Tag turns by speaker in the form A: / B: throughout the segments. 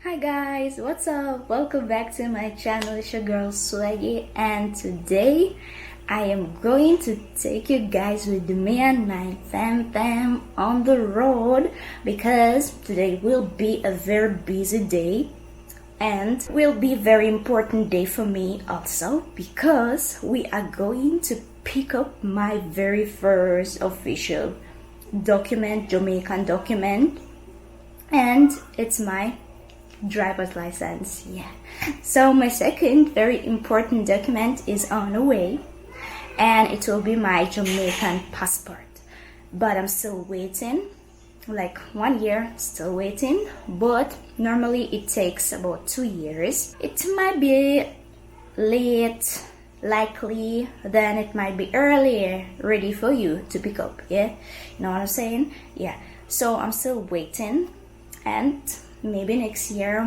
A: Hi guys, what's up? Welcome back to my channel. It's your girl Swaggy, and today I am going to take you guys with me and my fam on the road because today will be a very busy day and will be a very important day for me also because we are going to pick up my very first official document, Jamaican document, and it's my driver's license. Yeah, so my second very important document is on the way, and it will be my Jamaican passport, but I'm still waiting, like 1 year still waiting, but normally it takes about 2 years. It might be late, likely, then it might be earlier, ready for you to pick up. Yeah, you know what I'm saying? Yeah, so I'm still waiting, and maybe next year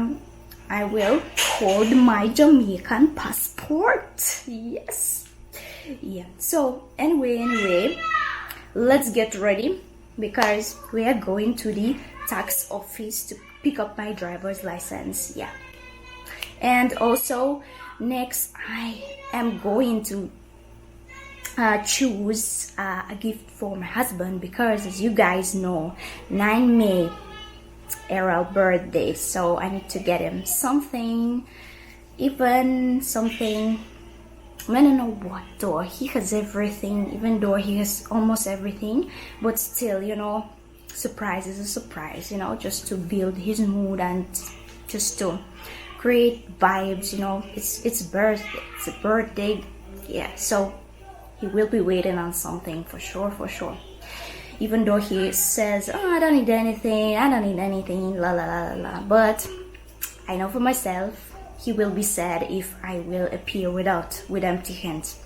A: I will hold my Jamaican passport. Yes. Yeah. So anyway, let's get ready because we are going to the tax office to pick up my driver's license. Yeah. And also next I am going to choose a gift for my husband because, as you guys know, 9 May Errol birthday, so I need to get him something, even something. I don't know what though. He has everything, even though he has almost everything, but still, you know, surprise is a surprise, you know, just to build his mood and just to create vibes, you know. It's birthday, it's a birthday. Yeah, so he will be waiting on something for sure. Even though he says, oh, I don't need anything, la la la la la. But I know for myself, he will be sad if I will appear with empty hands.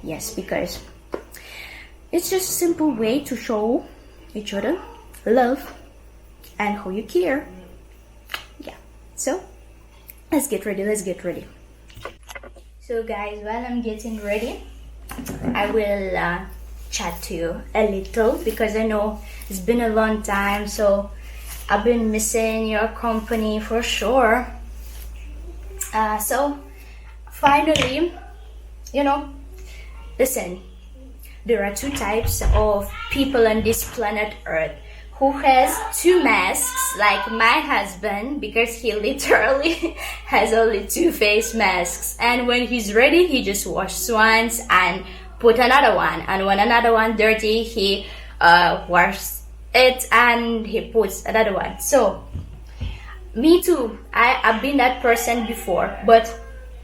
A: Yes, because it's just a simple way to show each other love and how you care. Yeah, so let's get ready. So guys, while I'm getting ready, I will chat to you a little because I know it's been a long time, so I've been missing your company for sure. So finally, you know, listen, there are two types of people on this planet Earth who has two masks, like my husband, because he literally has only two face masks, and when he's ready he just washes once and put another one, and when another one dirty he washes it and he puts another one. So me too, I've been that person before, but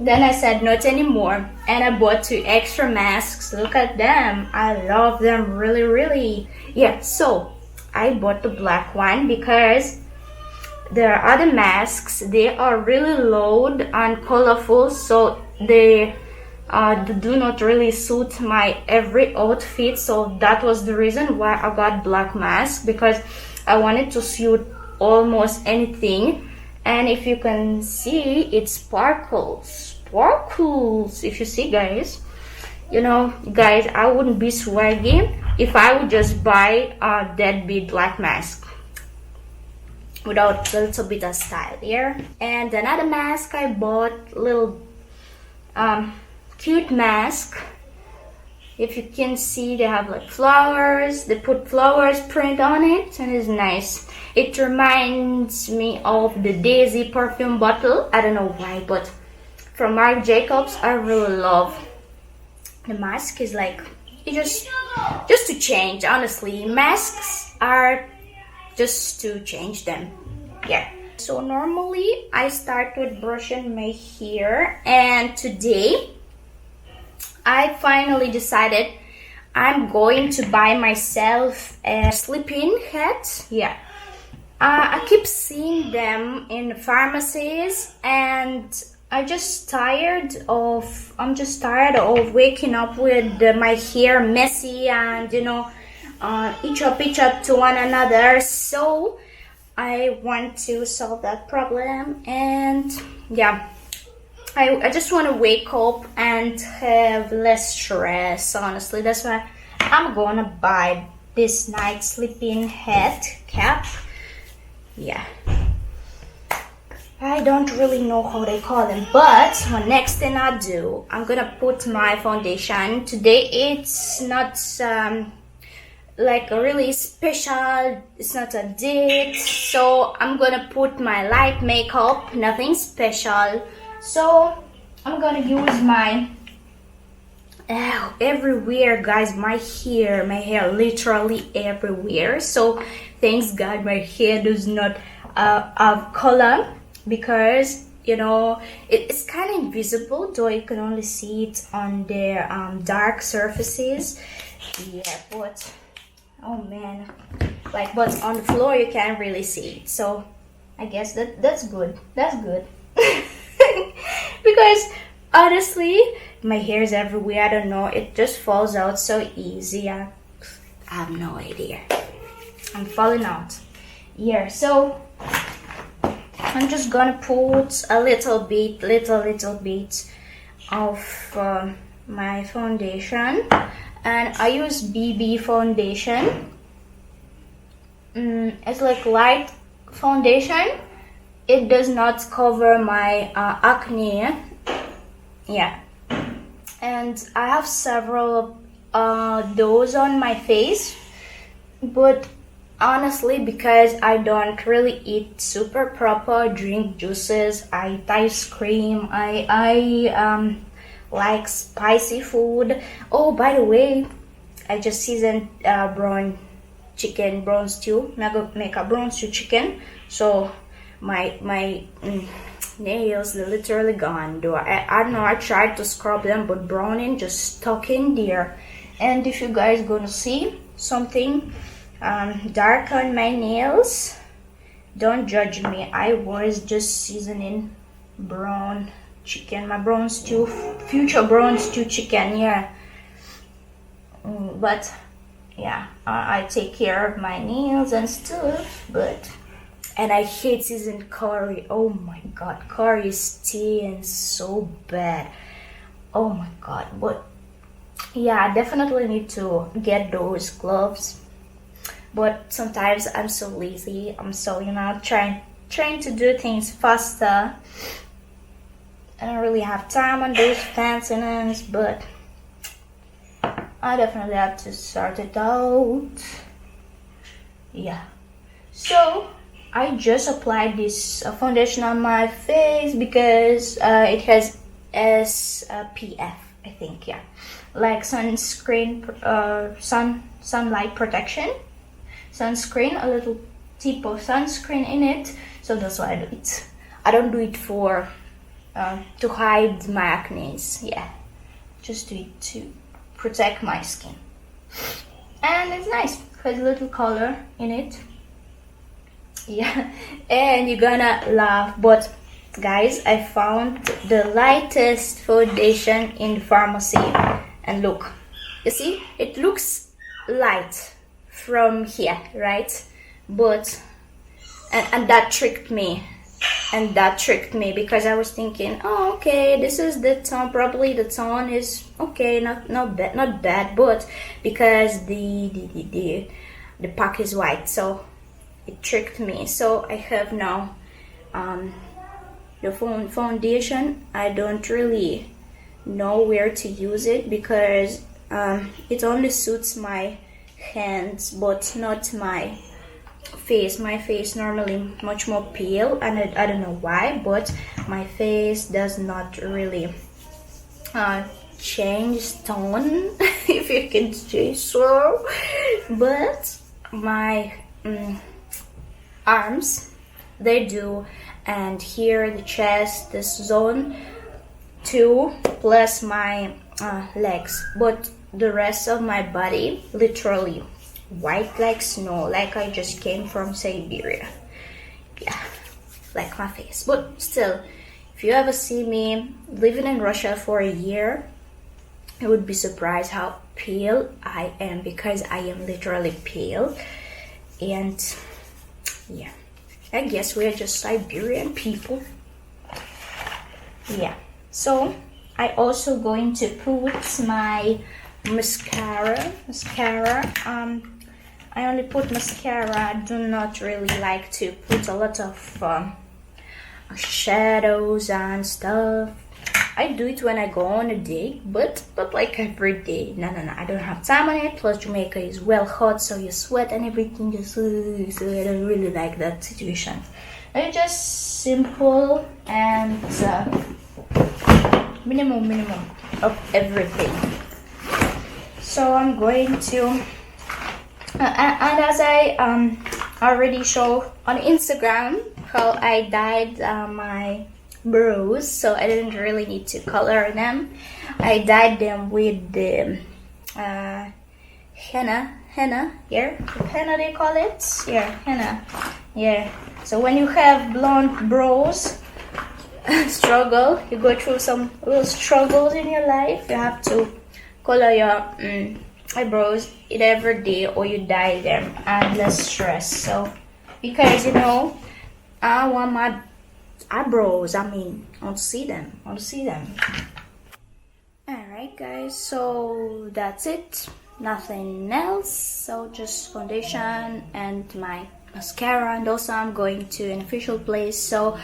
A: then I said not anymore, and I bought 2 extra masks. Look at them, I love them really. Yeah, so I bought the black one because there are other masks, they are really loud and colorful, so they do not really suit my every outfit. So that was the reason why I got black mask, because I wanted to suit almost anything. And if you can see, it sparkles. If you see, guys, you know, guys, I wouldn't be swaggy if I would just buy a deadbeat black mask without a little bit of style here. And another mask I bought, little cute mask. If you can see, they have like flowers, they put flowers print on it, and it's nice. It reminds me of the Daisy perfume bottle. I don't know why, but from Marc Jacobs, I really love the mask. Is like, it just to change, honestly. Masks are just to change them. Yeah, so normally I start with brushing my hair, and today I finally decided I'm going to buy myself a sleeping hat. Yeah, I keep seeing them in pharmacies, and I'm just tired of waking up with my hair messy and, you know, each up to one another. So I want to solve that problem, and yeah, I just want to wake up and have less stress, honestly. That's why I'm gonna buy this night sleeping hat cap. Yeah, I don't really know how they call them, but the next thing I do, I'm gonna put my foundation. Today it's not like a really special, it's not a date, so I'm gonna put my light makeup, nothing special. So I'm gonna use my everywhere, guys. My hair literally everywhere. So thanks God my hair does not have color, because you know it's kind of invisible, though you can only see it on their dark surfaces. Yeah, but oh man, like, but on the floor you can't really see it, so I guess that's good. That's good. Because honestly my hair is everywhere. I don't know, it just falls out so easy. I have no idea. I'm falling out. Yeah, so I'm just gonna put a little bit of my foundation, and I use BB foundation. It's like light foundation. It does not cover my acne. Yeah, and I have several those on my face, but honestly, because I don't really eat super proper, drink juices, I eat ice cream, I like spicy food. Oh, by the way, I just seasoned brown stew. I'm gonna make a brown stew chicken. So my nails, they're literally gone. Though I don't know, I tried to scrub them, but browning just stuck in there. And if you guys gonna see something dark on my nails, don't judge me. I was just seasoning brown chicken, my brown stew, future brown stew chicken. Yeah, but yeah, I take care of my nails and stuff. But and I hate seasoned curry. Oh my god, curry stains so bad. Oh my god. But yeah, I definitely need to get those gloves. But sometimes I'm so lazy. I'm so, trying to do things faster. I don't really have time on those fancy nails, but I definitely have to sort it out. Yeah. So I just applied this foundation on my face because it has SPF, I think. Yeah, like sunscreen, sunlight protection. Sunscreen, a little tip of sunscreen in it, so that's why I do it. I don't do it for to hide my acne. Yeah, just do it to protect my skin, and it's nice. Has a little color in it. Yeah, and you're gonna laugh, but guys, I found the lightest foundation in the pharmacy, and look, you see, it looks light from here, right? But and that tricked me, because I was thinking, oh, okay, this is the tone, probably the tone is okay, not bad, but because the pack is white, so it tricked me. So I have now the foundation. I don't really know where to use it, because it only suits my hands but not my face. My face normally much more pale, and I don't know why, but my face does not really change tone if you can say so. But my arms, they do, and here the chest, this zone too, plus my legs. But the rest of my body literally white like snow, like I just came from Siberia. Yeah, like my face. But still, if you ever see me living in Russia for a year, you would be surprised how pale I am, because I am literally pale. And yeah, I guess we're just Siberian people. Yeah, so I also going to put my mascara. I only put mascara. I do not really like to put a lot of shadows and stuff. I do it when I go on a date, but like every day. No, I don't have time on it. Plus Jamaica is well hot, so you sweat and everything just so I don't really like that situation. It's just simple and minimum of everything. So I'm going to and as I already show on Instagram how I dyed my brows, so I didn't really need to color them. I dyed them with the henna here, henna they call it, yeah, henna, yeah. So when you have blonde brows, struggle, you go through some little struggles in your life, you have to color your eyebrows either every day or you dye them and less stress. So because you know I want my eyebrows, I want to see them. Alright guys, so that's it, nothing else. So just foundation and my mascara, and also I'm going to an official place, so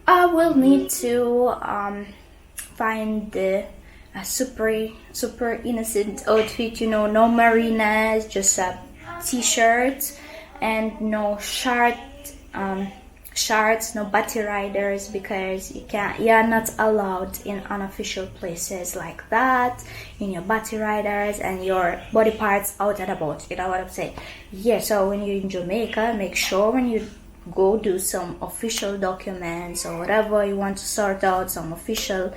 A: I will need to find the super innocent outfit, you know, no marinas, just a t-shirt and no shorts, no body riders, because you're not allowed in unofficial places like that, in your body riders and your body parts out and about, you know what I'm saying? Yeah, so when you're in Jamaica, make sure when you go do some official documents or whatever you want to sort out, some official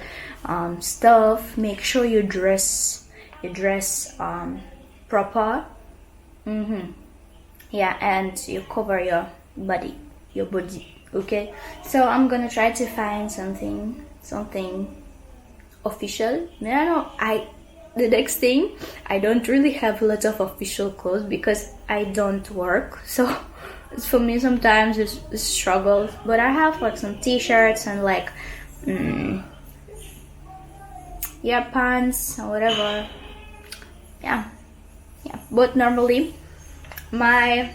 A: stuff, make sure you dress proper. Yeah, and you cover your body, okay? So I'm gonna try to find something official. The next thing, I don't really have a lot of official clothes because I don't work, so for me sometimes it's a struggle, but I have like some t-shirts and like pants or whatever. Yeah, but normally my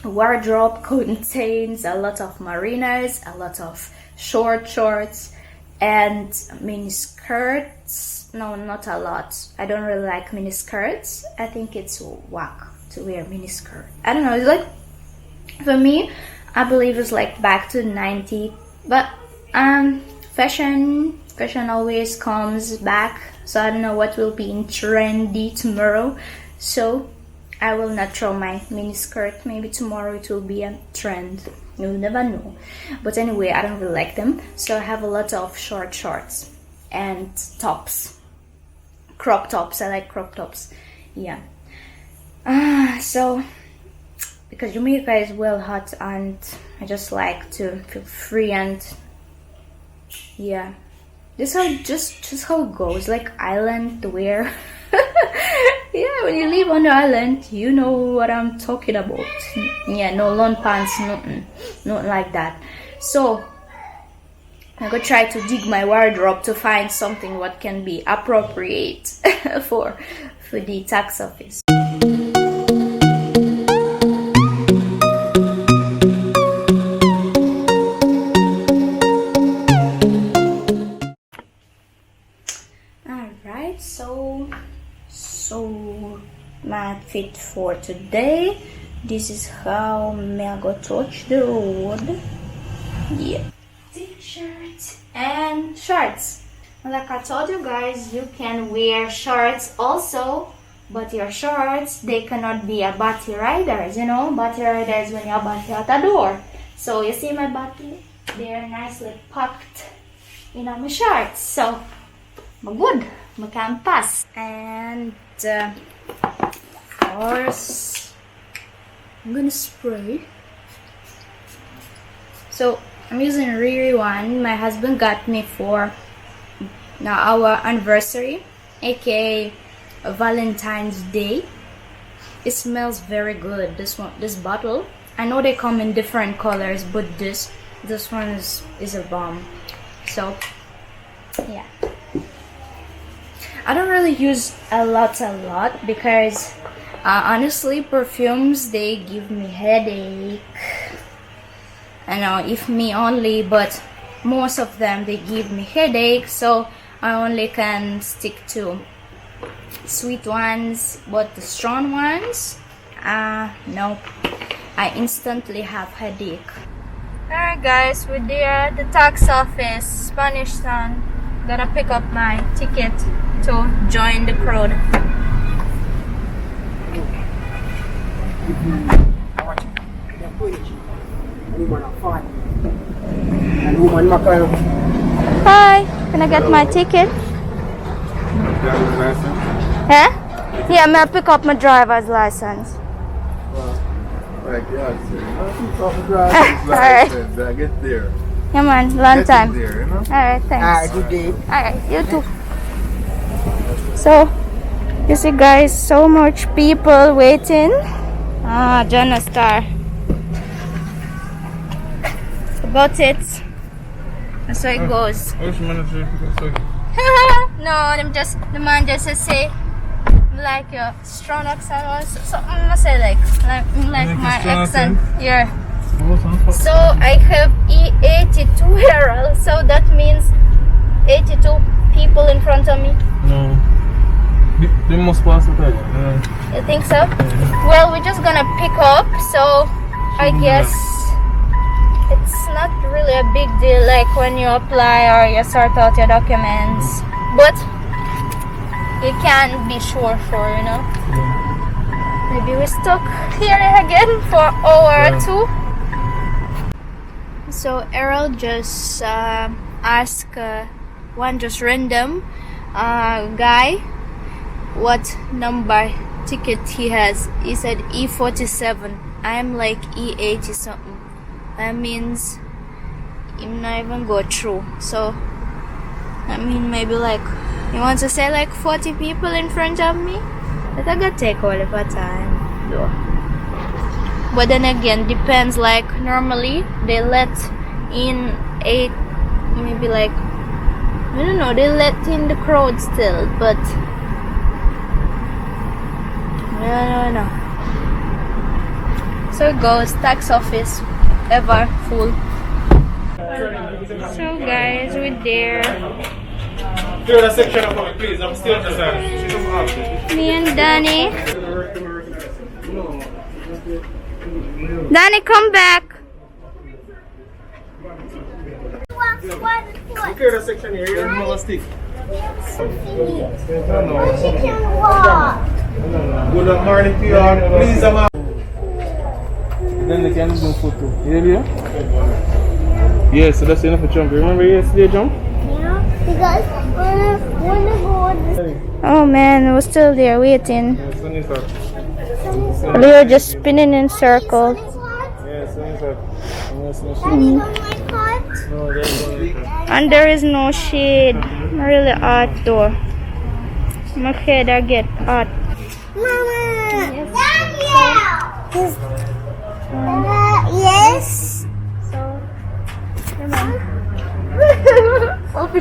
A: wardrobe contains a lot of marinas, a lot of short shorts and mini skirts. No, not a lot. I don't really like mini skirts. I think it's whack to wear mini skirt. I don't know, it's like, for me, I believe it's like back to the 90s, but fashion always comes back, so I don't know what will be in trendy tomorrow, so I will not throw my mini skirt. Maybe tomorrow it will be a trend, you'll never know. But anyway, I don't really like them, so I have a lot of short shorts and tops, crop tops. I like crop tops, yeah. So because Jamaica is well hot and I just like to feel free, and yeah, this how just how it goes, like island wear. Yeah, when you live on the island, you know what I'm talking about. Yeah, no long pants, nothing like that. So I'm gonna try to dig my wardrobe to find something what can be appropriate for the tax office. Alright, so my fit for today, this is how I go touch the road. Yeah, t-shirt and shorts. Like I told you guys, you can wear shorts also, but your shorts, they cannot be a body riders, you know. Body riders when your body out the door. So you see my body, they're nicely packed in my shorts, so I'm good, I can pass. And of course I'm gonna spray. So I'm using Riri one. My husband got me for our anniversary, aka Valentine's Day. It smells very good. This bottle. I know they come in different colors, but this one is a bomb. So yeah, I don't really use a lot because honestly, perfumes, they give me headache. I know if me only, but most of them they give me headache, so I only can stick to sweet ones, but the strong ones, no, I instantly have headache. Alright guys, we're there at the tax office, Spanish Town. Gonna pick up my ticket to join the crowd. Hi, can I get my ticket?
B: Driver's license?
A: Huh? Yeah, may I pick up my driver's license?
B: Like, yeah, driver's license. I get there.
A: Yeah man, long
B: Get
A: time.
B: there, you know?
A: Alright, thanks.
C: Alright, good day.
A: Alright, you too. So, you see guys, so much people waiting. Jonah Star. About it. That's how it goes. No, the man just say like your strong accent or something. I say like my accent. Yeah. So I have E82 Herald, so that means 82 people in front of me.
D: No. They must pass the time.
A: You think so? Well, we're just gonna pick up, so I guess it's not really a big deal like when you apply or you sort out your documents, but you can't be sure, you know. Maybe we're stuck here again for an hour or two. So Errol just asked one just random guy what number ticket he has. He said E47. I'm like E80 something. That means him not even go through. So I mean maybe like he wants to say like 40 people in front of me. But I gotta take all of our time though. But then again, depends, like normally they let in 8, maybe like, I don't know, they let in the crowd still, but no. So it goes, tax office, ever full. So guys, we're there.
D: Clear the section up for me, please. I'm still inside.
A: Me and Danny. Danny, come back.
D: Clear the section here. You're not stick. Good morning to you all. Please, then they can do photo. You hear? Yeah, so that's enough for jump. Remember yesterday jump?
E: Yeah, because when the go
A: Oh man, we're still there waiting.
D: Yeah, sunny side.
A: We were just spinning in circles.
D: Yeah, sunny side.
E: Daddy don't like hot.
D: No, there's no later.
A: And there is no shade. Really hot though. My head I get hot.
E: Mama! Daniel! Yes?
D: Okay,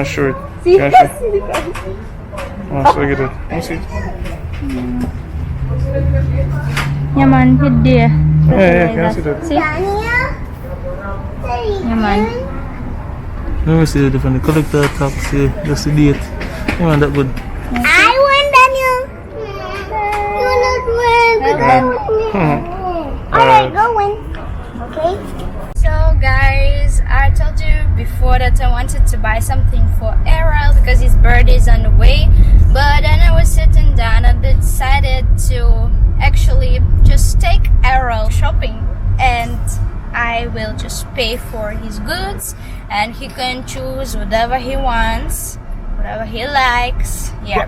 D: sure.
A: See?
D: Oh, so get it. Let's see.
A: Yeah man, hit there.
D: Yeah, can I see that?
A: See?
E: Daniel?
A: Yeah man.
D: Let me see the different collector taxi, just the date. Yeah, man, that good.
E: I win, Daniel. You not win, but I win. Alright, go win. Okay?
A: So guys, I told you before that I wanted to buy something for Errol because his birthday is on the way. But then I was sitting down and I decided to actually just take Errol shopping, and I will just pay for his goods and he can choose whatever he wants, whatever he likes. Yeah.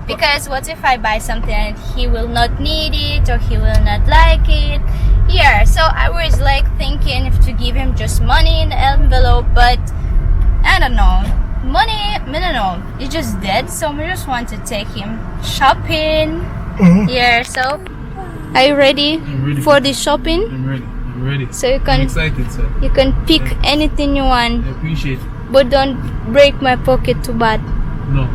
A: Because what if I buy something and he will not need it or he will not like it? Yeah, so I was like thinking if to give him just money in the envelope, but I don't know. Money, I don't know, it's just dead, so we just want to take him shopping. Yeah, so are you ready,
D: ready
A: for the shopping?
D: I'm ready.
A: So you
D: I'm
A: can
D: excited, sir.
A: you can pick anything you want,
D: I appreciate it.
A: but don't break my pocket too bad.
D: No.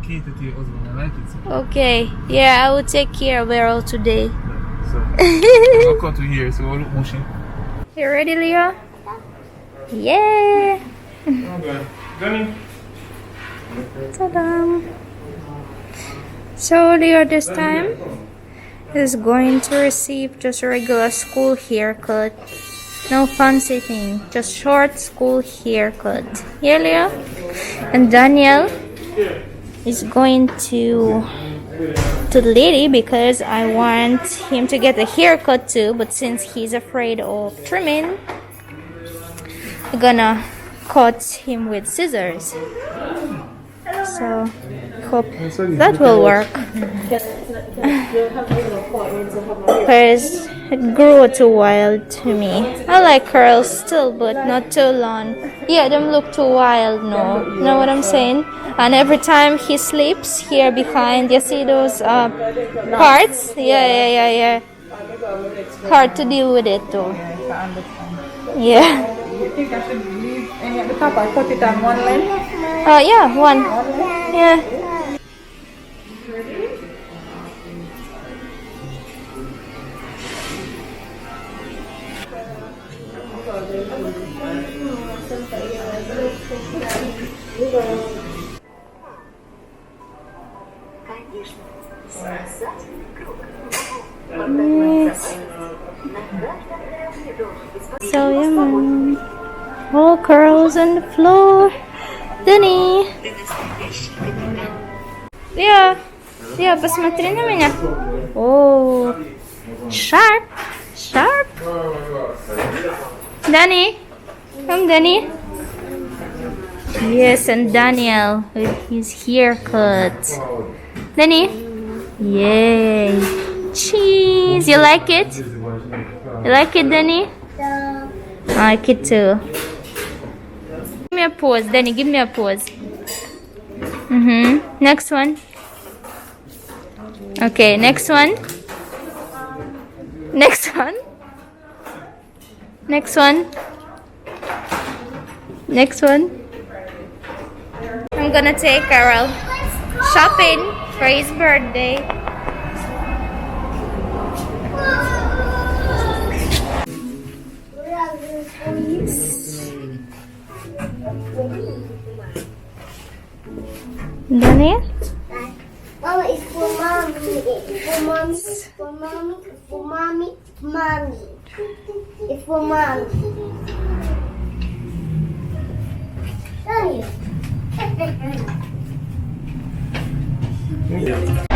D: Cater to your husband. I like it, sir.
A: Okay, yeah, I will take care of Errol today.
D: So, I'll cut to here, so I'll look mushy.
A: You ready, Leo? Yeah!
D: Okay. Johnny.
A: Ta-da! So Leo this time is going to receive just a regular school haircut. No fancy thing, just short school haircut. Yeah, Leo? And Daniel is going to the lady because I want him to get a haircut too, but since he's afraid of trimming, I'm gonna cut him with scissors. So hope that will work because it grew too wild to me. I like curls still, but not too long. Yeah, them look too wild. No, you know what I'm saying? And every time he sleeps here behind, you see those parts? Yeah. Hard to deal with it though. Yeah.
C: You think I should leave any at the top? I put it on one length.
A: Yeah, one. Yeah. Yes. So yummy. All curls on the floor. Danny. Yeah, посмотри на меня. Oh, sharp. Danny, come Danny. Yes, and Daniel with his haircut. Danny, yay. Cheese, you like it? You like it, Danny? I like it too. Give me a pose, Danny. Give me a pose. Next one. Okay, next one. Next one. Next one. Next one. I'm gonna take Carol shopping for his birthday. Daniel?
E: Mama, it's for mommy. For mommy. For mommy. For mommy. Mommy. It's for mommy. Daniel.